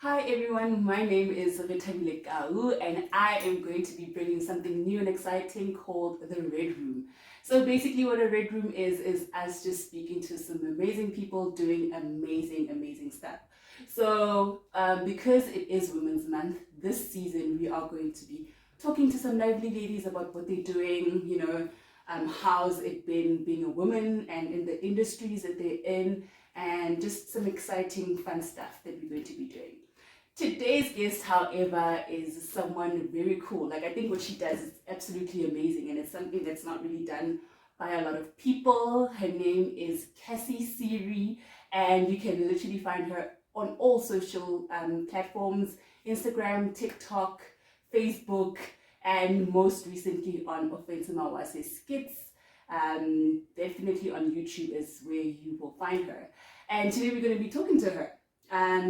Hi everyone, my name is Rethabile Kau and I am going to be bringing something new and exciting called the Red Room. So basically what a Red Room is us just speaking to some amazing people doing amazing stuff. So because it is Women's Month, this season we are going to be talking to some lively ladies about what they're doing, how's it been being a woman and in the industries that they're in, and just some exciting fun stuff that we're going to be doing. Today's guest, however, is someone very cool. Like, I think what she does is absolutely amazing, and it's something that's not really done by a lot of people. Her name is Cassie Siri, and you can literally find her on all social platforms: Instagram, TikTok, Facebook, and most recently on Offensive Mawase Skits. Definitely on YouTube is where you will find her. And today we're going to be talking to her.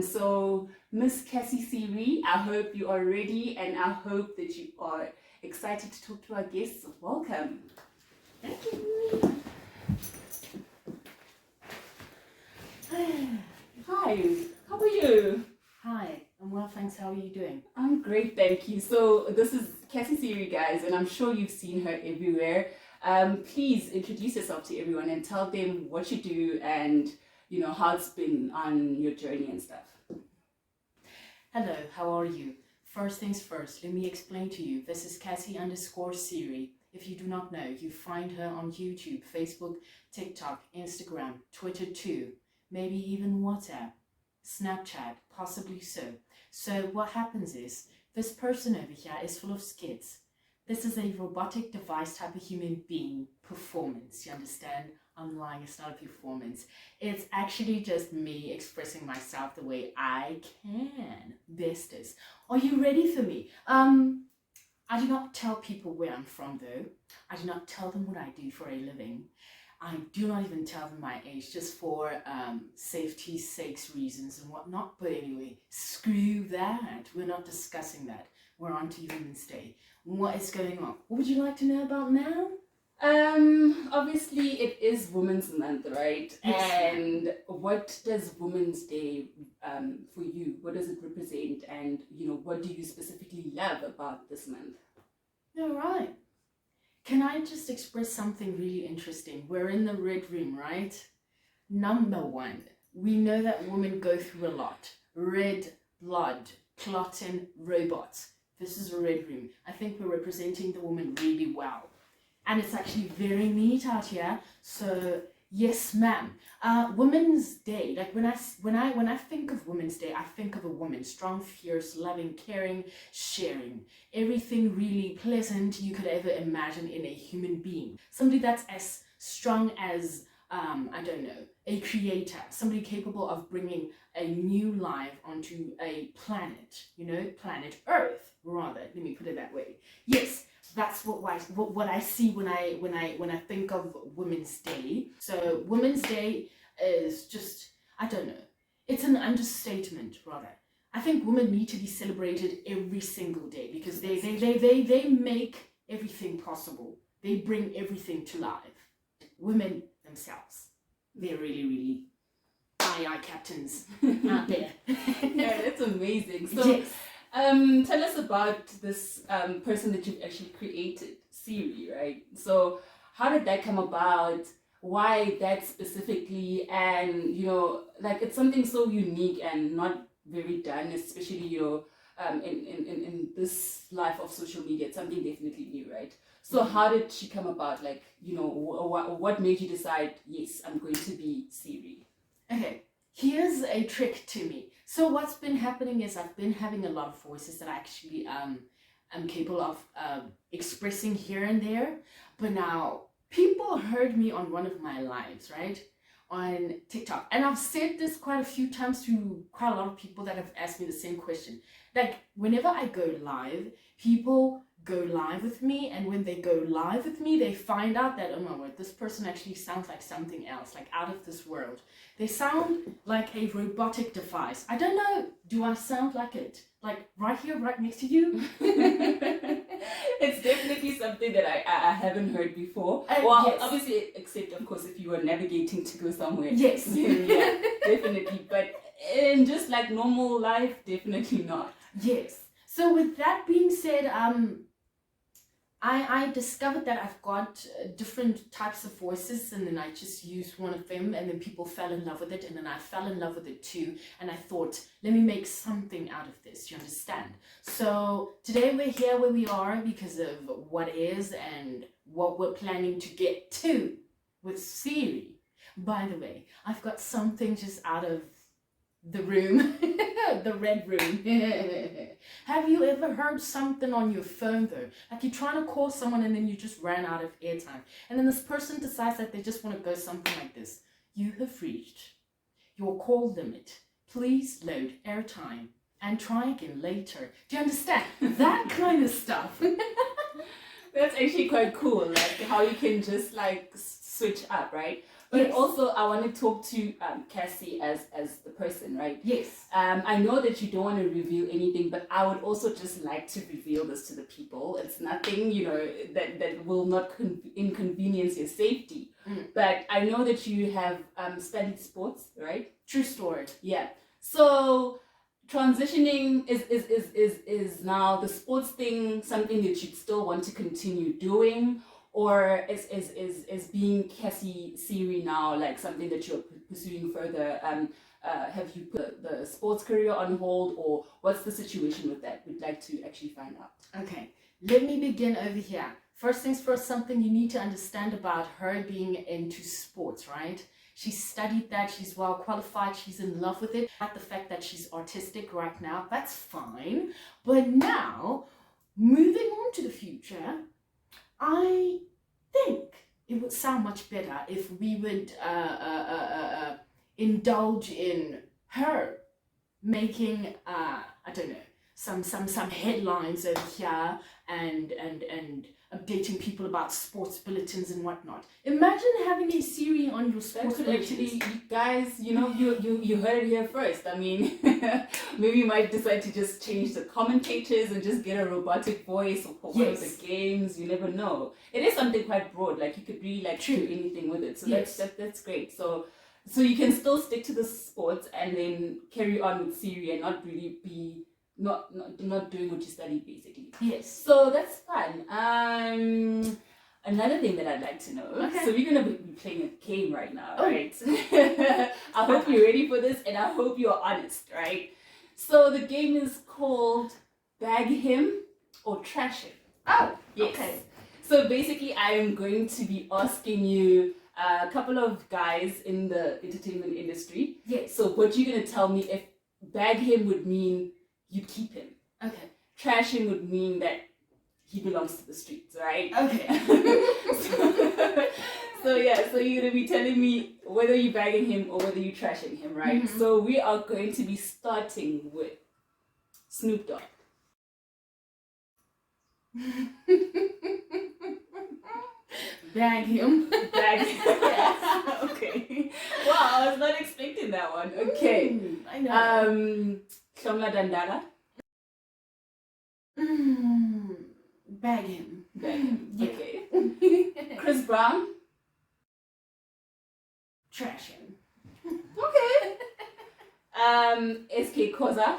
So Miss Cassie Siri, I hope you are ready and I hope that you are excited to talk to our guests. Welcome. Thank you. Hi, how are you? Hi, I'm well, thanks. How are you doing? I'm great, thank you. So this is Cassie Siri, guys, and I'm sure you've seen her everywhere. Please introduce yourself to everyone and tell them what you do and how it's been on your journey and stuff. Hello, how are you? First things first, let me explain to you. This is Cassie_Siri. If you do not know, you find her on YouTube, Facebook, TikTok, Instagram, Twitter too, maybe even WhatsApp, Snapchat, possibly so. So what happens is, this person over here is full of skits. This is a robotic device type of human being performance, you understand? I'm lying, it's not a performance. It's actually just me expressing myself the way I can. Bestest. Are you ready for me? I do not tell people where I'm from though. I do not tell them what I do for a living. I do not even tell them my age, just for safety's sakes reasons and whatnot. But anyway, screw that. We're not discussing that. We're on to Women's Day. What is going on? What would you like to know about now? Obviously it is Women's Month, right? Yes. And what does Women's Day for you? What does it represent? And what do you specifically love about this month? All right. Can I just express something really interesting? We're in the Red Room, right? Number one, we know that women go through a lot. Red blood, clotting, robots. This is a Red Room. I think we're representing the woman really well. And it's actually very neat out here. So yes, ma'am. Women's Day. Like when I think of Women's Day, I think of a woman, strong, fierce, loving, caring, sharing. Everything really pleasant you could ever imagine in a human being. Somebody that's as strong as I don't know, a creator. Somebody capable of bringing a new life onto a planet. Planet Earth, rather. Let me put it that way. Yes. That's what I see when I think of Women's Day. So Women's Day is just, I don't know, it's an understatement rather. I think women need to be celebrated every single day because they make everything possible. They bring everything to life. Women themselves, they're really aye captains out there. Yeah, that's amazing. So yes. Tell us about this person that you've actually created, Siri, right? So how did that come about? Why that specifically? And it's something so unique and not very done, especially in this life of social media. It's something definitely new, right? So how did she come about? Like, what made you decide, yes, I'm going to be Siri? Okay, here's a trick to me. So what's been happening is I've been having a lot of voices that I actually am capable of expressing here and there. But now people heard me on one of my lives, right? On TikTok. And I've said this quite a few times to quite a lot of people that have asked me the same question. Like whenever I go live, people go live with me, and when they go live with me, they find out that, oh my word, this person actually sounds like something else, like out of this world. They sound like a robotic device. I don't know, do I sound like it? Like right here, right next to you? It's definitely something that I haven't heard before. Yes. Obviously, except of course if you were navigating to go somewhere. Yes. Yeah, definitely. But in just like normal life, definitely not. Yes. So with that being said, I discovered that I've got different types of voices, and then I just used one of them, and then people fell in love with it, and then I fell in love with it too, and I thought, let me make something out of this, you understand? So today we're here where we are because of what is and what we're planning to get to with Siri. By the way, I've got something just out of the room, the red room. Have you ever heard something on your phone though? Like you're trying to call someone and then you just ran out of airtime. And then this person decides that they just want to go something like this. You have reached your call limit. Please load airtime and try again later. Do you understand? That kind of stuff. That's actually quite cool, like how you can just like switch up, right? But Yes. also, I want to talk to Cassie as the person, right? Yes. I know that you don't want to reveal anything, but I would also just like to reveal this to the people. It's nothing, that will not inconvenience your safety. Mm. But I know that you have studied sports, right? True story. Yeah. So transitioning is now the sports thing something that you'd still want to continue doing, or is being Cassie Siri now like something that you're pursuing further? Have you put the sports career on hold, or what's the situation with that? We'd like to actually find out. Okay, let me begin over here. First things first, something you need to understand about her being into sports, right? She studied that, she's well qualified, she's in love with it. Not the fact that she's artistic right now, that's fine. But now, moving on to the future, I think it would sound much better if we would indulge in her making, I don't know, some headlines over here and updating people about sports bulletins and whatnot. Imagine having a Siri on your That sports could bulletins. actually, guys, you heard it here first. I mean, maybe you might decide to just change the commentators and just get a robotic voice for one of Yes. the games. You never know. It is something quite broad. Like you could really like True. do anything with it. So Yes. that's great. So you can still stick to the sports and then carry on with Siri and not really be not doing what you studied basically. Yes. So that's fun. Another thing that I'd like to know. Okay. So we're gonna be playing a game right now, Oh. right? I hope you're ready for this, and I hope you're honest, right? So the game is called Bag Him or Trash Him. Oh, Yes. okay. So basically, I am going to be asking you a couple of guys in the entertainment industry. Yes. So what you're gonna tell me if bag him would mean you keep him. Okay. Trash him would mean that he belongs to the streets, right? Okay. So yeah, so you're gonna be telling me whether you're bagging him or whether you're trashing him, right? Mhm. So we are going to be starting with Snoop Dogg. Bag him. Bag yes. Okay. Wow, I was not expecting that one. Okay. I know. Shomla Dandara. Bag him. Bag him. Yeah. Okay. Chris Brown. Trash him. Okay. SK Koza.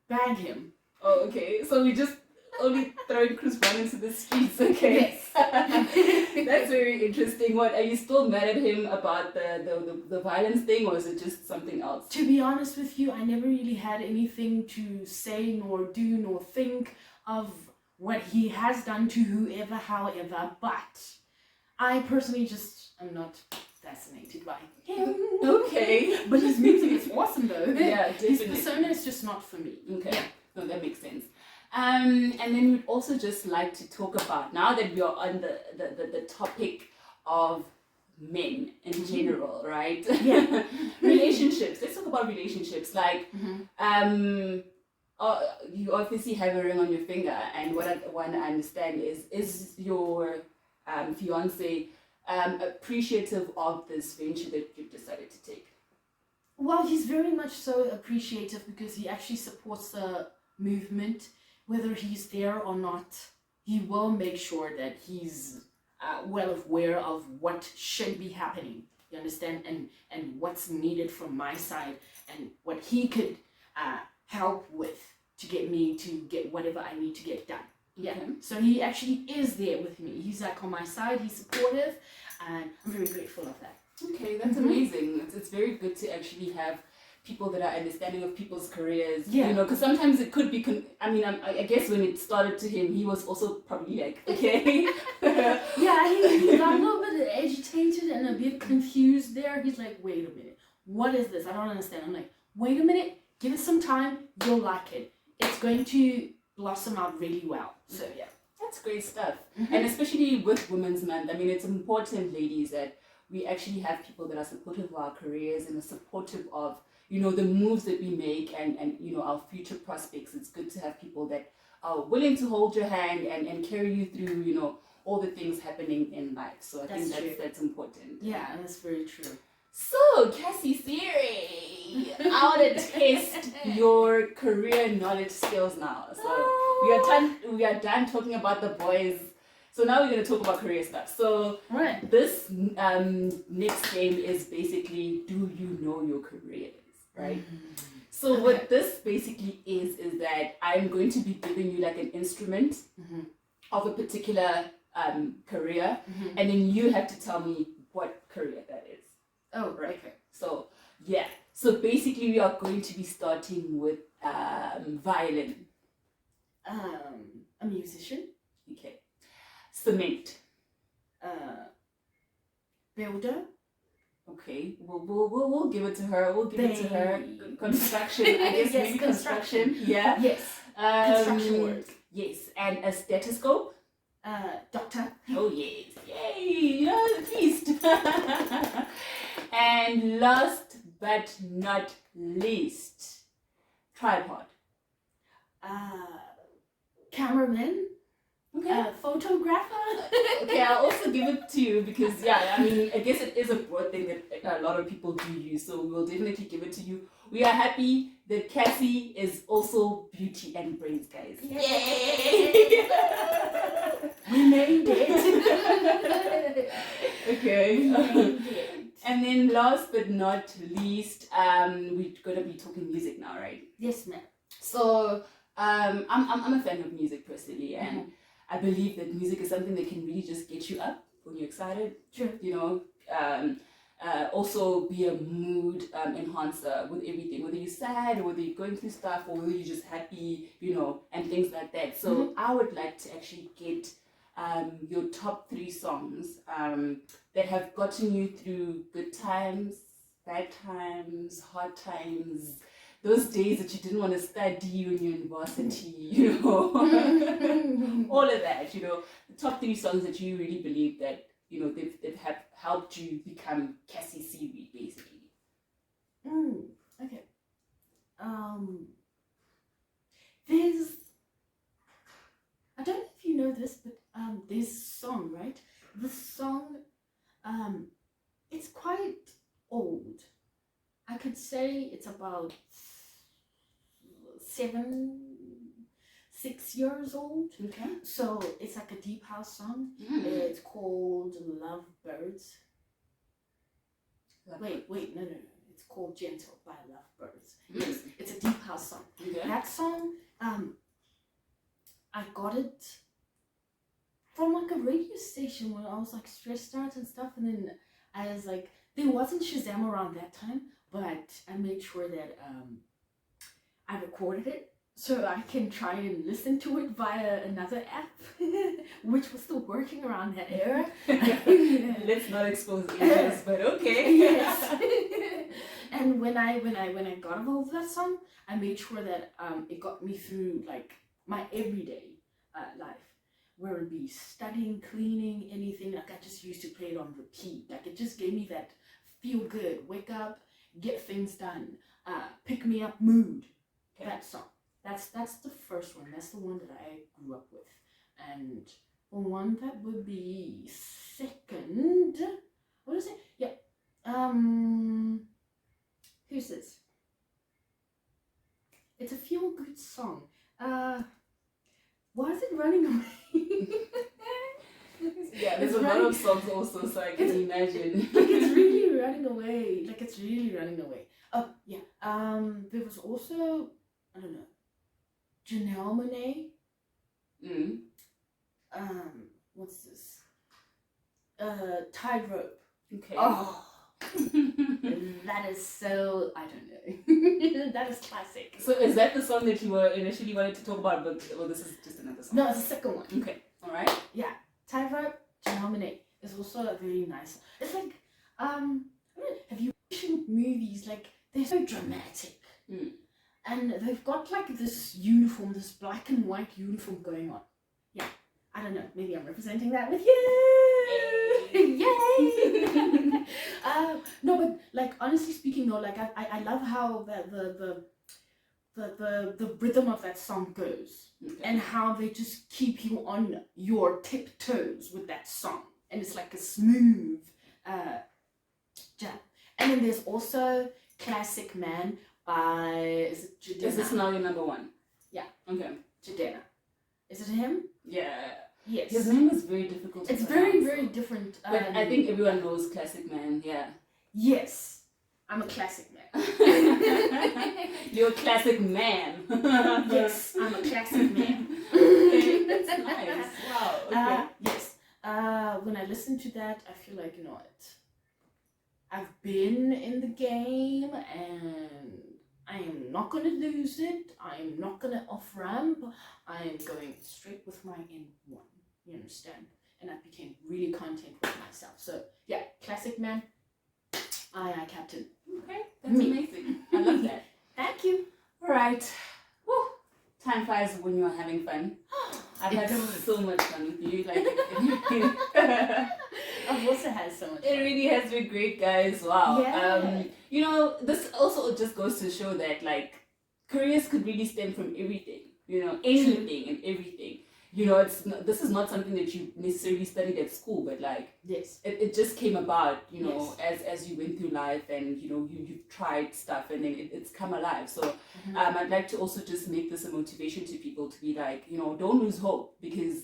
Bag him. Oh, okay. So we just only throwing Chris Brown into the streets, okay? Yes. That's very interesting. What, are you still mad at him about the violence thing, or is it just something else? To be honest with you, I never really had anything to say nor do nor think of what he has done to whoever, however, but I personally just am not fascinated by him. Okay. But his music is awesome though. Yeah, His definitely. persona is just not for me. Okay. Yeah. No, that makes sense. And then we'd also just like to talk about, now that we are on the topic of men in general, right? Yeah. Relationships. Let's talk about relationships. Like, you obviously have a ring on your finger, and what I want to understand is your fiance appreciative of this venture that you've decided to take? Well, he's very much so appreciative because he actually supports the movement. Whether he's there or not, he will make sure that he's well aware of what should be happening You understand? And what's needed from my side and what he could help with to get me to get whatever I need to get done. Yeah. Okay. So he actually is there with me. He's like on my side. He's supportive, and I'm very grateful of that. Okay, that's amazing. It's very good to actually have people that are understanding of people's careers. Yeah. You know, because sometimes it could be. I guess when it started to him, he was also probably like, okay. Yeah, he got a little bit agitated and a bit confused there. He's like, wait a minute, what is this? I don't understand. I'm like, wait a minute, give it some time. You'll like it. It's going to blossom out really well. So yeah. That's great stuff. And especially with Women's Month, I mean, it's important, ladies, that we actually have people that are supportive of our careers and are supportive of, you know, the moves that we make and you know, our future prospects. It's good to have people that are willing to hold your hand and carry you through, you know, all the things happening in life. So I think that's important. Yeah, that's very true. So, Cassie Siri, I want to test your career knowledge skills now. So we are done talking about the boys. So now we're going to talk about career stuff. So Right. this next game is basically, do you know your careers, right? So Okay. what this basically is that I'm going to be giving you like an instrument of a particular career, and then you have to tell me what career that is. Oh, right. Okay. So yeah, so basically we are going to be starting with violin. A musician, Okay. Cement. builder, Okay, we'll give it to her. We'll give it to her. Babe. Construction, I guess. Yes, Maybe construction. Yeah. yes, construction work, Yes, and a stethoscope. doctor, Oh yes, yay! You're the feast. And last but not least, tripod. cameraman, Okay. photographer. Okay, I'll also give it to you because yeah, I mean, I guess it is a broad thing that a lot of people do use, so we'll definitely give it to you. We are happy that Cassie is also beauty and brains, guys. Yay! We made it. Okay. We made it. And then last but not least, we're gonna be talking music now, right? Yes, ma'am. So I'm a fan of music personally, and I believe that music is something that can really just get you up when you're excited. Sure. You know, also be a mood enhancer with everything, whether you're sad, whether you're going through stuff, or whether you're just happy, you know, and things like that. So I would like to actually get your top 3 songs that have gotten you through good times, bad times, hard times, those days that you didn't want to study when you're in varsity, you know, all of that, you know, the top 3 songs that you really believe that, you know, they've helped you become Cassie Siri, basically. Okay. There's, I don't know if you know this, but there's a song, right? The song, it's quite old. I could say it's about 6 years old. Okay. So it's like a deep house song. It's called Love Birds. Wait, no. It's called Gentle by Love Birds. Yes, it's a deep house song. Okay. That song, I got it from like a radio station when I was like stressed out and stuff, and then I was like, there wasn't Shazam around that time, but I made sure that I recorded it so I can try and listen to it via another app, which was still working around that era. Let's not expose ages, but okay. Yes. And when I got a hold of that song, I made sure that it got me through like my everyday life, where it'd be studying, cleaning, anything. Like I just used to play it on repeat. Like it just gave me that feel good, wake up, get things done, pick me up mood. Okay. That song. That's the first one. That's the one that I grew up with. And the one that would be second. What is it? Yeah. Who's this? It's a feel good song. Why is it running away? It's Yeah, there's It's a lot running- of songs also, so I can imagine. Like it's really running away. Like it's really running away. Oh yeah. There was also, I don't know, Janelle Monáe. Mm. What's this? Tightrope. Okay. Oh, that is so, I don't know. That is classic. So is that the song that you were initially wanted to talk about, but or this is just another song? No, it's the second one. Okay. All right. Tightrope, Janelle Monáe is also a very nice. It's like, I don't know, have you watched movies, like they're so dramatic, and they've got like this uniform, this black and white uniform going on. Yeah, I don't know. Maybe I'm representing that with you. Yay! No, but like honestly speaking, though, like I love how the rhythm of that song goes. Okay. And how they just keep you on your tiptoes with that song, and it's like a smooth jam. And then there's also Classic Man by, is it Jadena? Is this now your number one? Yeah. Okay. Jadena. Is it him? Yeah. Yes. His name is very difficult to It's pronounce. very different. But I think everyone knows Classic Man, yeah. Yes, I'm a classic man. You're a classic man. Yes, I'm a classic man. Okay, that's nice. Wow. Okay. Yes. When I listen to that, I feel like, you know what? I've been in the game and I am not going to lose it. I am not going to off ramp. I am going straight with my N1. You understand? And I became really content with myself. So, yeah, classic man. Aye, Captain. Okay, that's Me. amazing. I love that. Thank you. All right. Woo. Time flies when you're having fun. I've It had does. so much fun with you. Like, I've also had so much it fun. really has been great, guys. Wow. Yeah. You know, this also just goes to show that like careers could really stem from everything. You know, anything and everything. You know, this is not something that you necessarily studied at school, but like Yes. it just came about, you know, as you went through life and, you know, you've tried stuff and then it's come alive. So I'd like to also just make this a motivation to people to be like, you know, don't lose hope, because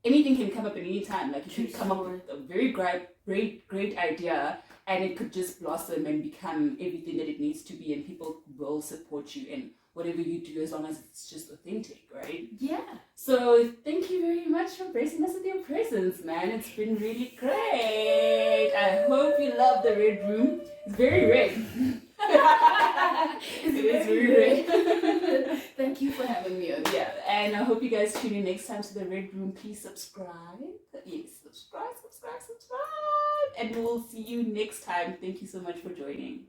anything can come up at any time. Like you could come up with a very great idea and it could just blossom and become everything that it needs to be, and people will support you in whatever you do as long as it's just authentic, right? Yeah. So thank you very much for gracing us with your presence, man. It's been really great. I hope you love the red room. It's very red. It is very red. Thank you for having me over. Yeah, and I hope you guys tune in next time to the red room. Please subscribe. Yes, subscribe. And we'll see you next time. Thank you so much for joining.